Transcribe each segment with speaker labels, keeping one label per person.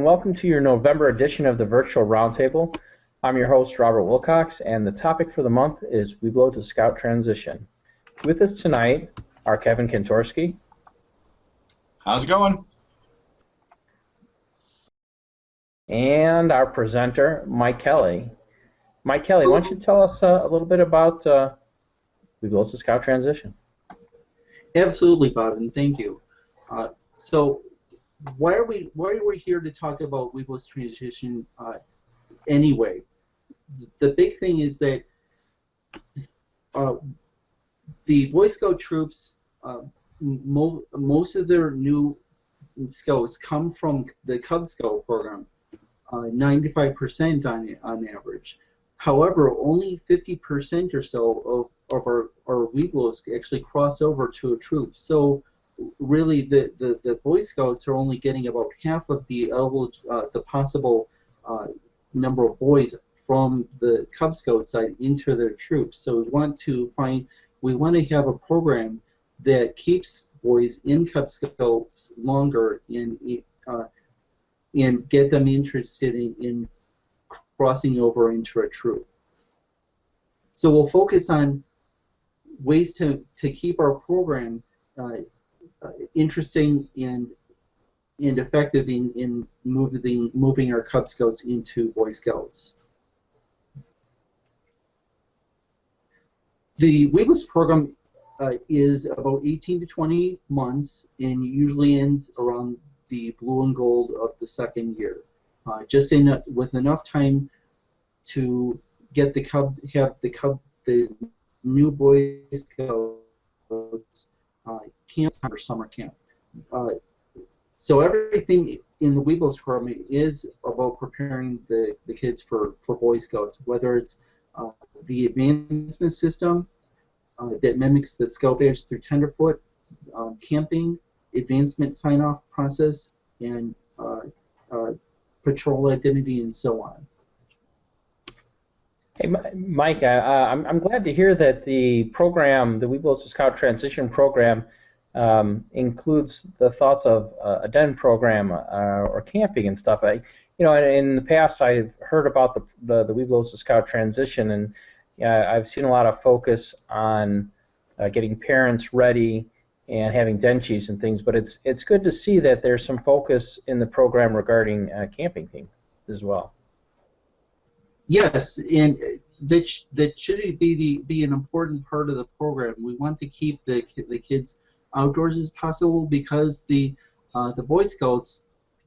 Speaker 1: welcome to your November edition of the Virtual Roundtable. I'm your host, Robert Wilcox, and the topic for the month is Weeblo to Scout Transition. With us tonight are Kevin Kantorski.
Speaker 2: How's it going?
Speaker 1: And our presenter, Mike Kelly. Mike Kelly, why don't you tell us a little bit about Weeblo to Scout Transition?
Speaker 3: Absolutely, Bob, and thank you. So, why are we here to talk about Weeblo's transition anyway? The big thing is that the Boy Scout troops, most of their new scouts come from the Cub Scout program, 95% on average. However, only 50% or so of our Weeblos actually cross over to a troop. So really, the Boy Scouts are only getting about half of the possible number of boys from the Cub Scout side into their troops. So we want to have a program that keeps boys in Cub Scouts longer and get them interested in crossing over into a troop. So we'll focus on ways to keep our program interesting and effective in moving our Cub Scouts into Boy Scouts. The Weeblos program is about 18 to 20 months and usually ends around the blue and gold of the second year. Just with enough time to get the new Boy Scouts camp or summer camp. So everything in the Weeblos program is about preparing the kids for Boy Scouts, whether it's the advancement system that mimics the Scout Badge through Tenderfoot, camping, advancement sign-off process, and patrol identity, and so on.
Speaker 1: Hey, Mike, I'm glad to hear that the program, the Weeblo to Scout Transition program, includes the thoughts of a den program or camping and stuff. In the past, I've heard about the Weeblo to Scout Transition, and I've seen a lot of focus on getting parents ready and having den chiefs and things. But it's good to see that there's some focus in the program regarding camping things as well.
Speaker 3: Yes, and that should be an important part of the program. We want to keep the kids outdoors as possible because the Boy Scouts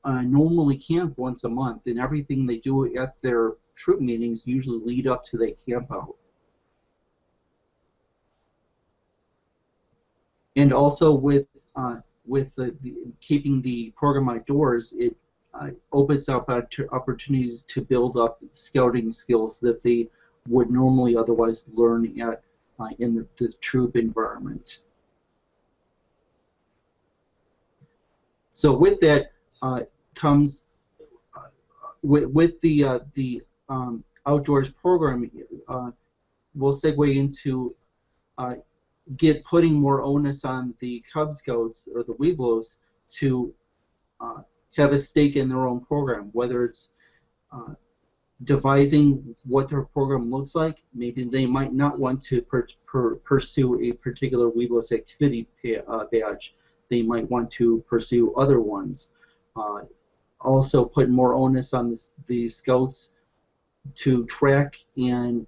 Speaker 3: normally camp once a month, and everything they do at their troop meetings usually lead up to that camp out. And also with keeping the program outdoors, it opens up opportunities to build up scouting skills that they would normally otherwise learn in the troop environment. So with that comes with the outdoors program, we'll segue into putting more onus on the Cub Scouts or the Weeblos to have a stake in their own program, whether it's devising what their program looks like. Maybe they might not want to pursue a particular Weeblos activity badge. They might want to pursue other ones. Also put more onus on the Scouts to track and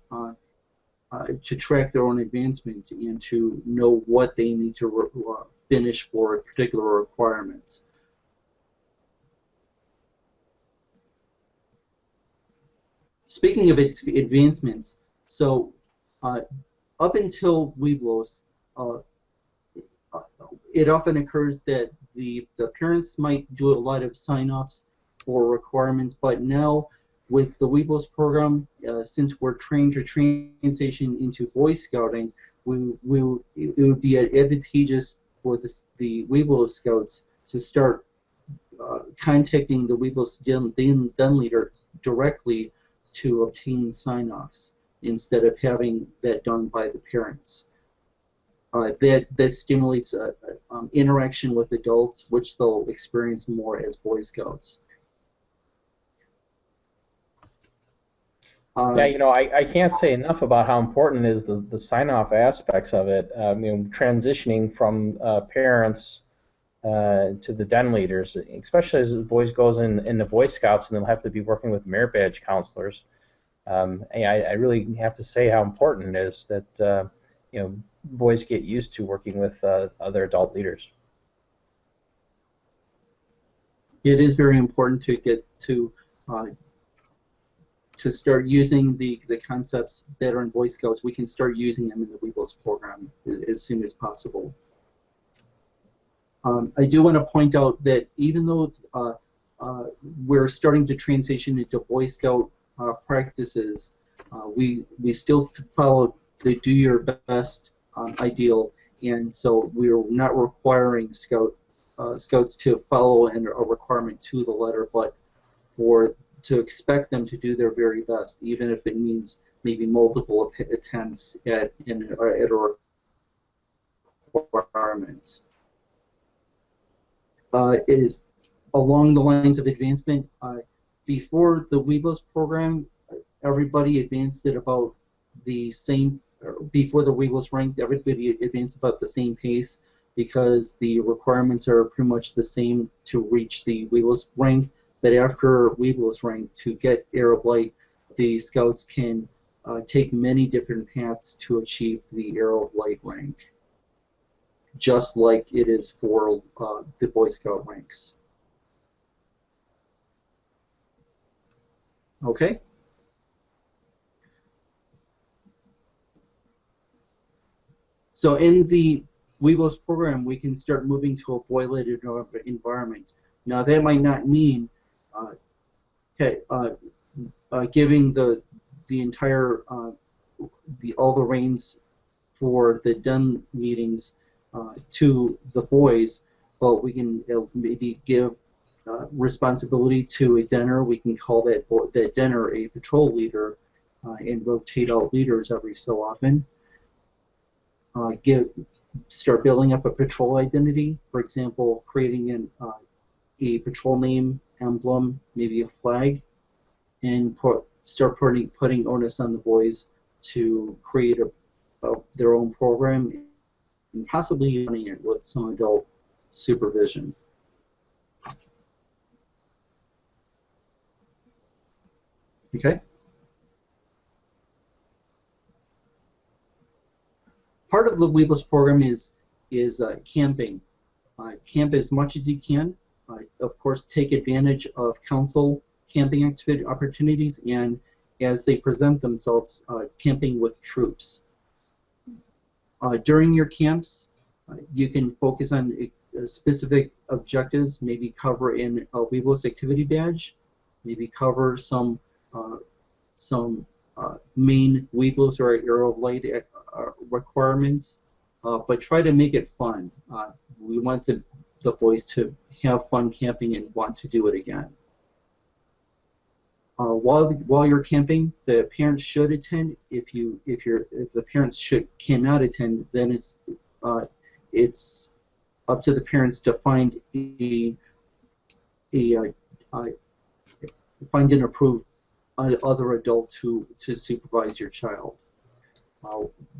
Speaker 3: to track their own advancement and to know what they need to finish for a particular requirement. Speaking of its advancements, so up until Weeblos, it often occurs that the parents might do a lot of sign-offs for requirements, but now with the Weeblos program, since we're trained to transition into Boy Scouting, it would be advantageous for the Weeblos Scouts to start contacting the Weeblos den leader directly to obtain sign-offs instead of having that done by the parents. That stimulates interaction with adults, which they'll experience more as Boy Scouts.
Speaker 1: Yeah, you know, I can't say enough about how important is the sign-off aspects of it. You know, transitioning from parents to the den leaders, especially as the boys goes in the Boy Scouts, and they'll have to be working with merit badge counselors. I really have to say how important it is that you know, boys get used to working with other adult leaders.
Speaker 3: It is very important to get to start using the concepts that are in Boy Scouts. We can start using them in the Weebles program as soon as possible. I do want to point out that even though we're starting to transition into Boy Scout practices, we still follow the do your best ideal, and so we're not requiring Scouts to follow a requirement to the letter, but to expect them to do their very best, even if it means maybe multiple attempts at a requirement. Is along the lines of advancement. Before the Weebles program, everybody advanced at about the same. Before the Weebles ranked, everybody advanced about the same pace because the requirements are pretty much the same to reach the Weebles rank. But after Weebles rank, to get Arrow of Light, the Scouts can take many different paths to achieve the Arrow of Light rank, just like it is for the Boy Scout ranks. Okay? So in the Weebles program, we can start moving to a boilered environment. Now that might not mean giving the entire all the reins for the den meetings to the boys, but we can maybe give responsibility to a denner. We can call that denner a patrol leader and rotate out leaders every so often. Start building up a patrol identity. For example, creating a patrol name, emblem, maybe a flag, and start putting onus on the boys to create their own program and possibly running it with some adult supervision. Okay. Part of the Weebles program is camping. Camp as much as you can. Of course, take advantage of council camping opportunities, and as they present themselves, camping with troops. During your camps, you can focus on specific objectives, maybe cover in a Weebles activity badge, maybe cover some main Weebles or Arrow of Light requirements, but try to make it fun. We want the boys to have fun camping and want to do it again. While you're camping, the parents should attend. If the parents cannot attend, then it's up to the parents to find find an approved other adult to supervise your child.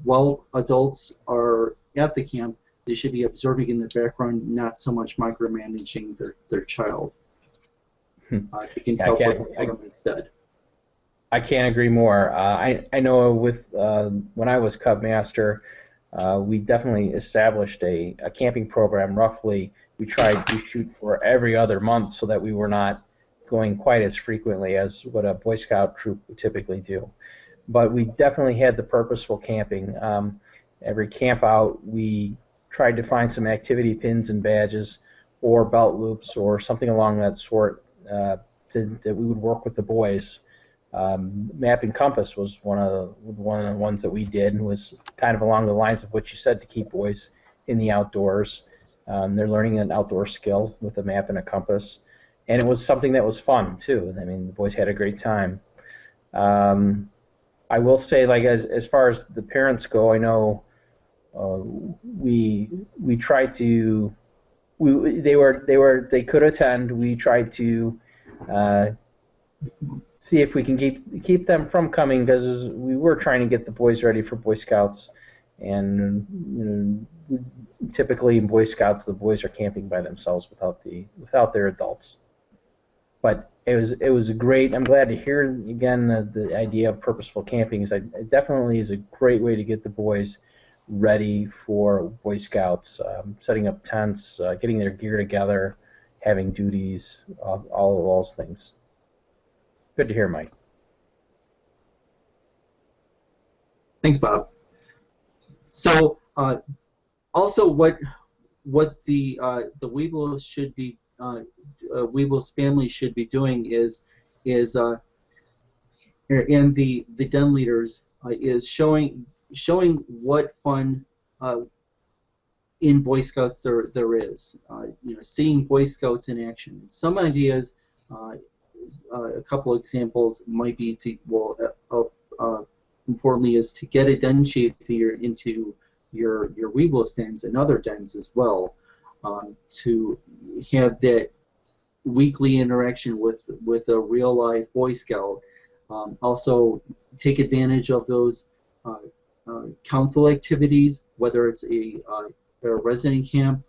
Speaker 3: While adults are at the camp, they should be observing in the background, not so much micromanaging their child. They can help with them instead.
Speaker 1: I can't agree more. I know with when I was Cub Master, we definitely established a camping program. Roughly, we tried to shoot for every other month so that we were not going quite as frequently as what a Boy Scout troop would typically do. But we definitely had the purposeful camping. Every camp out, we tried to find some activity pins and badges or belt loops or something along that sort that we would work with the boys. Map and compass was one of the ones that we did, and was kind of along the lines of what you said, to keep boys in the outdoors. They're learning an outdoor skill with a map and a compass, and it was something that was fun too. I mean, the boys had a great time. I will say, like as far as the parents go, I know we tried to. They could attend. We tried to see if we can keep them from coming, because we were trying to get the boys ready for Boy Scouts, and typically in Boy Scouts the boys are camping by themselves without their adults. But it was a great. I'm glad to hear again the idea of purposeful camping. It definitely is a great way to get the boys ready for Boy Scouts, setting up tents, getting their gear together, having duties, all of those things. Good to hear, Mike.
Speaker 3: Thanks, Bob. So also what the Weeblos should be Weeblos family should be doing is and the den leaders is showing what fun in Boy Scouts there is. Seeing Boy Scouts in action. Some ideas, a couple of examples might be importantly is to get a den chief into your Weeblos dens and other dens as well, to have that weekly interaction with a real live Boy Scout. Also take advantage of those council activities, whether it's a resident camp,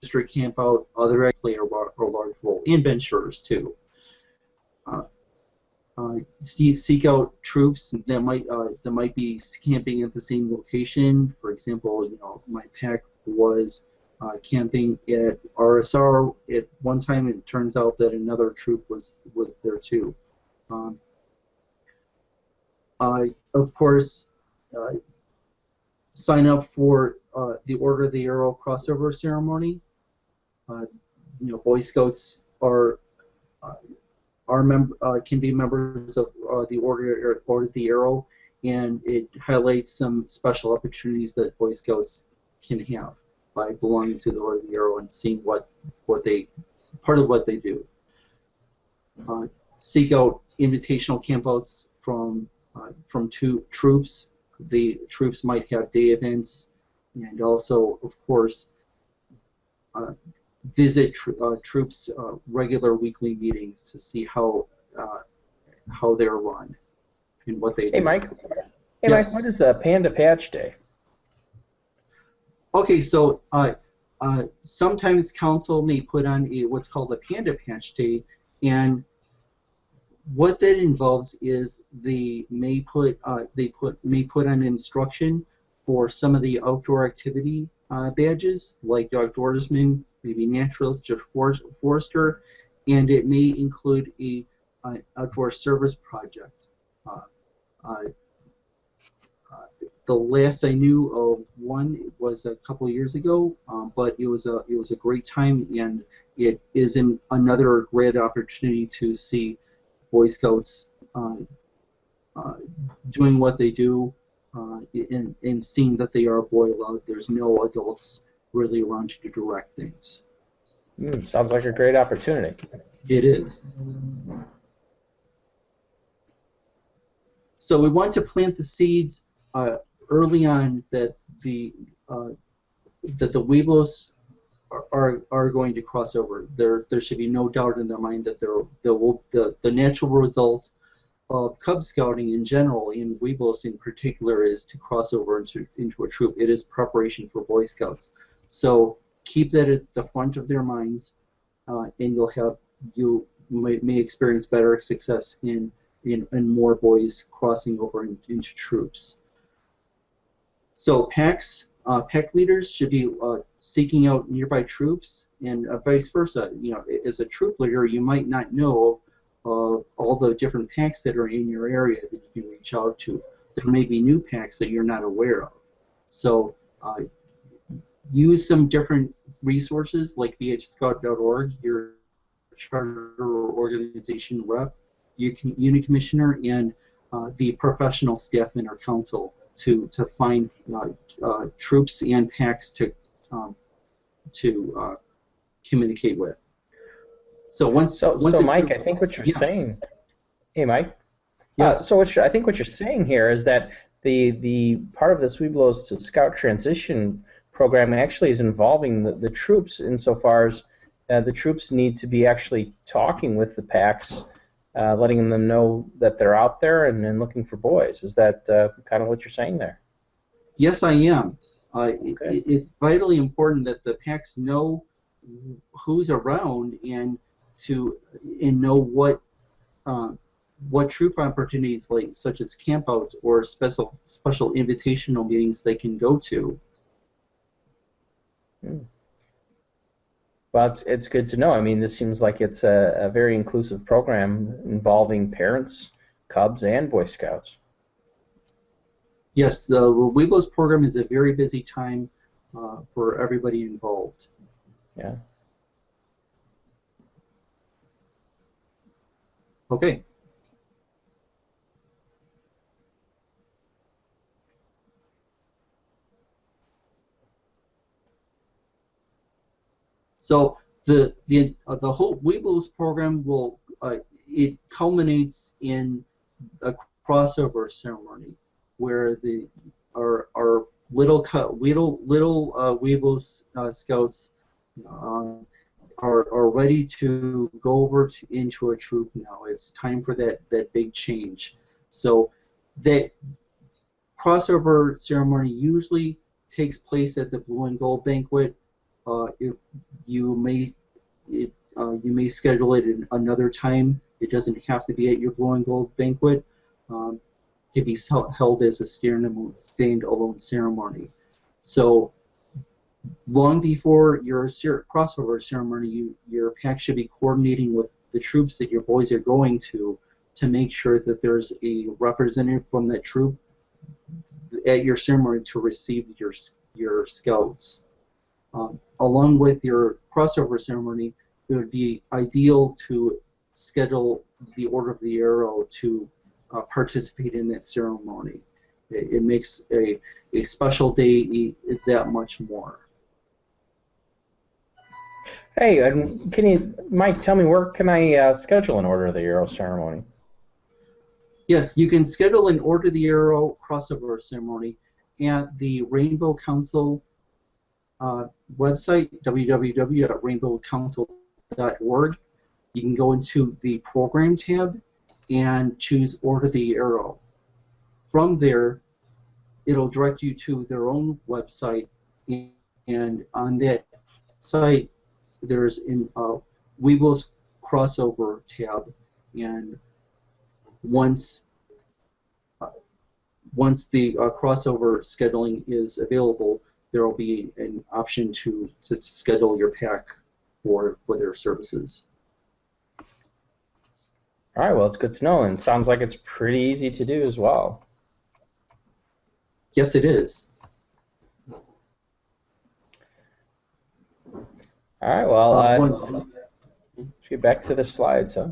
Speaker 3: district camp out, other play a large role, and benchers too. Seek out troops that might be camping at the same location. For example, my pack was camping at RSR at one time, and it turns out that another troop was there too. Of course, sign up for the Order of the Arrow crossover ceremony. Boy Scouts can be members of the Order of the Arrow, and it highlights some special opportunities that Boy Scouts can have by belonging to the Order of the Arrow and seeing part of what they do. Seek out invitational campouts from troops. The troops might have day events, and also, of course, visit troops' regular weekly meetings to see how they're run and what they do.
Speaker 1: Hey, Mike.
Speaker 3: Yes.
Speaker 1: What is a Panda Patch Day?
Speaker 3: Okay, so sometimes council may put on what's called a Panda Patch Day, and what that involves is they may put on instruction for some of the outdoor activity badges, like outdoorsman, maybe naturalist or forester, and it may include a outdoor service project. The last I knew of one was a couple of years ago, but it was a great time, and it is another great opportunity to see Boy Scouts doing what they do, and seeing that they are boy loved. There's no adults really around to direct things.
Speaker 1: Sounds like a great opportunity.
Speaker 3: It is. So we want to plant the seeds early on that the Weeblos are going to cross over. There should be no doubt in their mind that the natural result of Cub Scouting in general, and Weeblos in particular, is to cross over into a troop. It is preparation for Boy Scouts. So keep that at the front of their minds, and you may experience better success in more boys crossing over into troops. So pack leaders should be seeking out nearby troops, and vice versa. As a troop leader, you might not know all the different packs that are in your area that you can reach out to. There may be new packs that you're not aware of. So use some different resources like bhscout.org, your charter or organization rep, your unit commissioner, and the professional staff in our council to find troops and packs to communicate with. So
Speaker 1: Mike, I think what you're saying. Hey, Mike.
Speaker 3: Yes.
Speaker 1: I think what you're saying here is that the part of the Weeblos to Scout transition program actually is involving the troops insofar as the troops need to be actually talking with the packs, letting them know that they're out there and looking for boys. Is that kind of what you're saying there?
Speaker 3: Yes, I am.
Speaker 1: Okay.
Speaker 3: It's vitally important that the packs know who's around and know what troop opportunities, like such as campouts or special invitational meetings, they can go to.
Speaker 1: Hmm. Well, it's good to know. I mean, this seems like it's a very inclusive program involving parents, Cubs, and Boy Scouts.
Speaker 3: Yes, the Weeblos program is a very busy time for everybody involved.
Speaker 1: Yeah.
Speaker 3: Okay. So the whole Weeblos program it culminates in a crossover ceremony where our little Weeblos scouts are ready to go over into a troop now. It's time for that big change. So that crossover ceremony usually takes place at the Blue and Gold banquet. If you may you may schedule it in another time. It doesn't have to be at your Blue and Gold banquet. It can be held as a stand-alone ceremony. So long before your crossover ceremony, your pack should be coordinating with the troops that your boys are going to make sure that there's a representative from that troop at your ceremony to receive your scouts. Along with your crossover ceremony, it would be ideal to schedule the Order of the Arrow to participate in that ceremony. It makes a special day that much more.
Speaker 1: Hey, can you, Mike, tell me where can I schedule an Order of the Arrow ceremony?
Speaker 3: Yes, you can schedule an Order of the Arrow crossover ceremony at the Rainbow Council website, www.rainbowcouncil.org. You can go into the Program tab and choose Order of the Arrow. From there, it'll direct you to their own website, and on that site, there's a Weeblos crossover tab, and once the crossover scheduling is available, there will be an option to schedule your pack for their services.
Speaker 1: All right, well, it's good to know, and it sounds like it's pretty easy to do as well.
Speaker 3: Yes, it is.
Speaker 1: All right, well, let's get back to the slides, huh?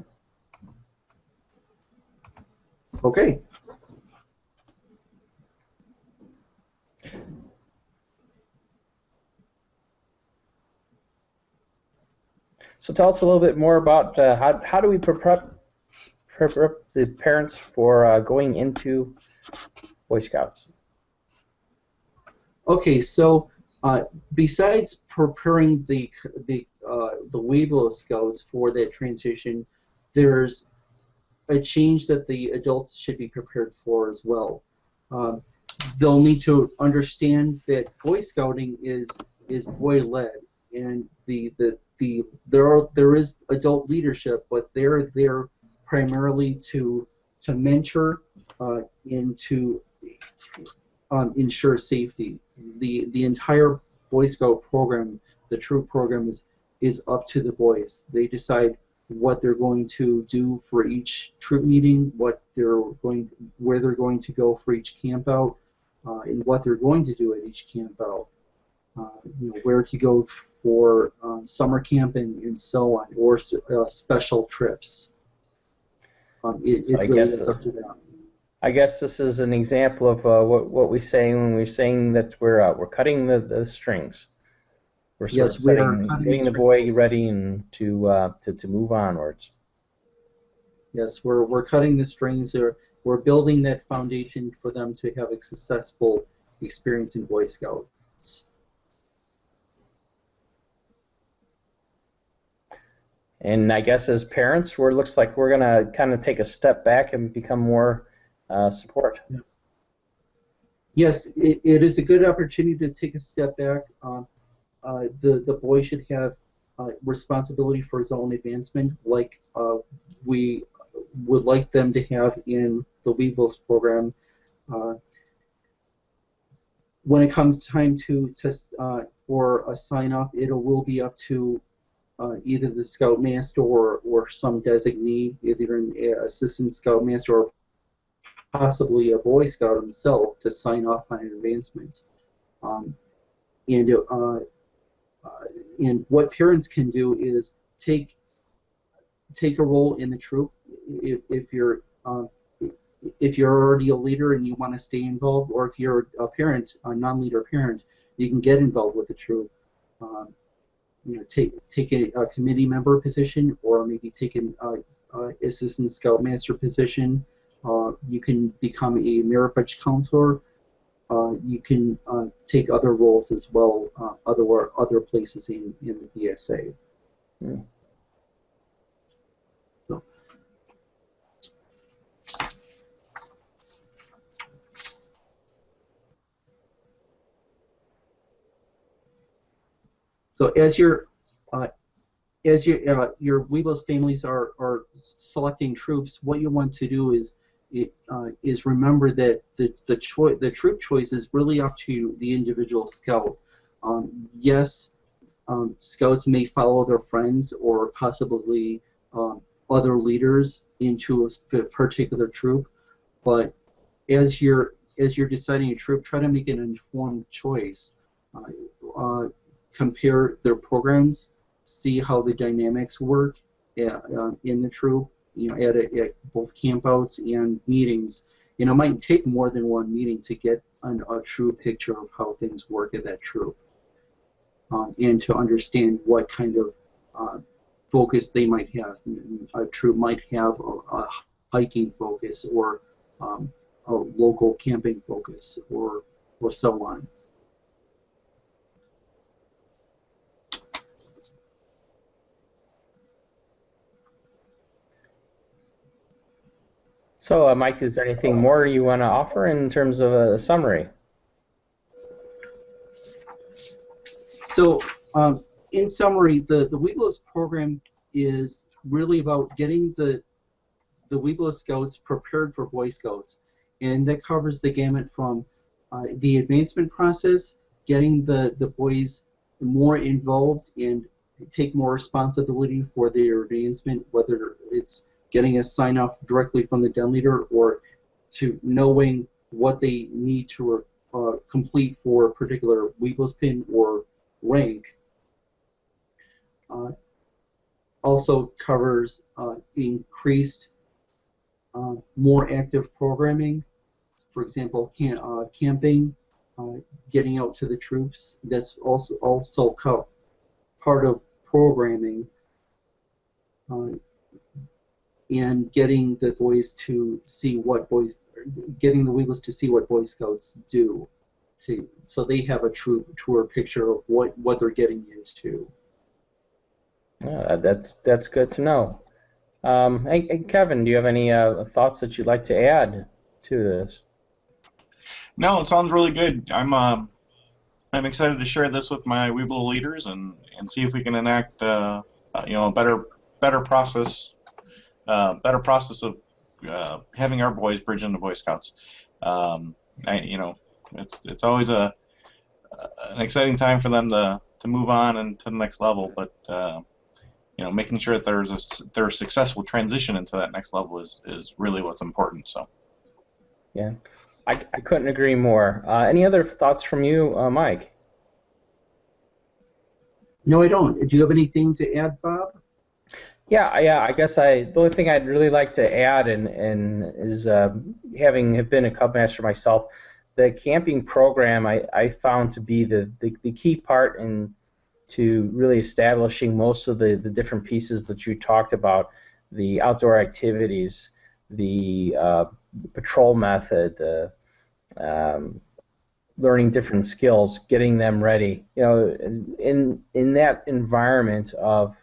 Speaker 3: Okay.
Speaker 1: So tell us a little bit more about how do we prep the parents for going into Boy Scouts?
Speaker 3: Okay, so besides preparing the Weeblos Scouts for that transition, there's a change that the adults should be prepared for as well. They'll need to understand that Boy Scouting is boy-led, and there is adult leadership, but they're there primarily to mentor and to ensure safety. The entire Boy Scout program, the troop program, is up to the boys. They decide what they're going to do for each troop meeting, where they're going to go for each camp out, and what they're going to do at each camp out. Where to go for summer camp and so on, or special trips. It really is up to them.
Speaker 1: I guess this is an example of what we say when we're saying that we're cutting the strings. We're sort of getting the boy ready and to move onwards.
Speaker 3: Yes, we're cutting the strings. We're building that foundation for them to have a successful experience in Boy Scouts.
Speaker 1: And I guess as parents, looks like we're going to kind of take a step back and become more support.
Speaker 3: Yes, it is a good opportunity to take a step back. The boy should have responsibility for his own advancement, like we would like them to have in the Weebles program. When it comes time to for a sign off, it will be up to either the Scoutmaster or some designee, either an assistant Scoutmaster or possibly a Boy Scout himself, to sign off on an advancement. And what parents can do is take a role in the troop. If you're already a leader and you want to stay involved, or if you're a parent, a non-leader parent, you can get involved with the troop. Take a committee member position, or maybe take an assistant scoutmaster position. You can become a Mirafetch counselor. You can take other roles as well, other places in the BSA.
Speaker 1: Hmm.
Speaker 3: So as your Weebles families are selecting troops, what you want to do is remember that the troop choice is really up to the individual scout. Yes, scouts may follow their friends or possibly other leaders into a particular troop, but as you're deciding a troop, try to make an informed choice. Compare their programs, see how the dynamics work in the troop, at both campouts and meetings. It might take more than one meeting to get a true picture of how things work at that troop, and to understand what kind of focus they might have. A troop might have a hiking focus, or a local camping focus, or so on.
Speaker 1: So, Mike, is there anything more you want to offer in terms of a summary?
Speaker 3: So, in summary, the Weebles program is really about getting the Weebles Scouts prepared for Boy Scouts, and that covers the gamut from the advancement process, getting the boys more involved and take more responsibility for their advancement, whether it's getting a sign-off directly from the den leader, or to knowing what they need to complete for a particular Weebles pin or rank. Also covers increased, more active programming. For example, camping, getting out to the troops. That's also part of programming. And getting the boys to see getting the Weebles to see what Boy Scouts do, so they have a truer picture of what they're getting into.
Speaker 1: That's good to know. Hey, Kevin, do you have any thoughts that you'd like to add to this?
Speaker 2: No, it sounds really good. I'm excited to share this with my Weeble leaders and see if we can enact a better process. Better process of having our boys bridge into Boy Scouts. It's always an exciting time for them to move on and to the next level, but making sure that there's a successful transition into that next level is really what's important. So.
Speaker 1: Yeah, I couldn't agree more. Any other thoughts from you, Mike?
Speaker 3: No, I don't. Do you have anything to add, Bob?
Speaker 1: Yeah. I guess the only thing I'd really like to add is having been a Cub Master myself, the camping program I found to be the key part to really establishing most of the different pieces that you talked about, the outdoor activities, the patrol method, learning different skills, getting them ready. In that environment of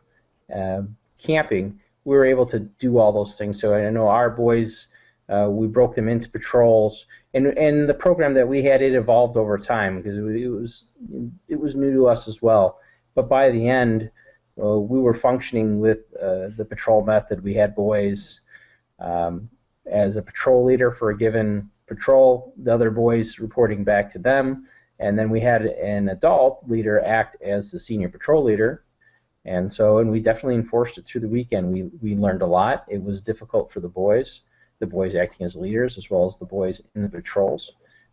Speaker 1: camping, we were able to do all those things. So I know our boys, we broke them into patrols, and the program that we had, it evolved over time because it was new to us as well. But by the end, we were functioning with the patrol method. We had boys as a patrol leader for a given patrol, the other boys reporting back to them, and then we had an adult leader act as the senior patrol leader. And we definitely enforced it through the weekend. We learned a lot. It was difficult for the boys acting as leaders as well as the boys in the patrols.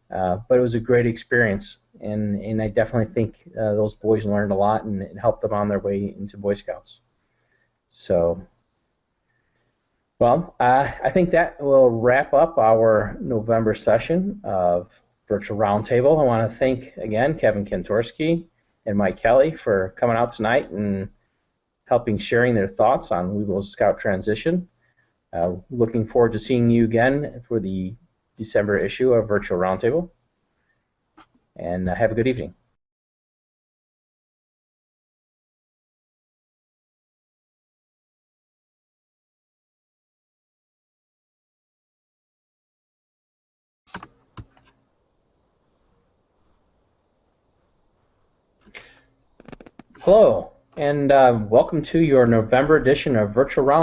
Speaker 1: But it was a great experience, and I definitely think those boys learned a lot, and it helped them on their way into Boy Scouts. So, well, I think that will wrap up our November session of Virtual Roundtable. I want to thank, again, Kevin Kantorski and Mike Kelly for coming out tonight and helping sharing their thoughts on Weeble Scout transition. Looking forward to seeing you again for the December issue of Virtual Roundtable. And have a good evening. Hello, and welcome to your November edition of Virtual Roundtable.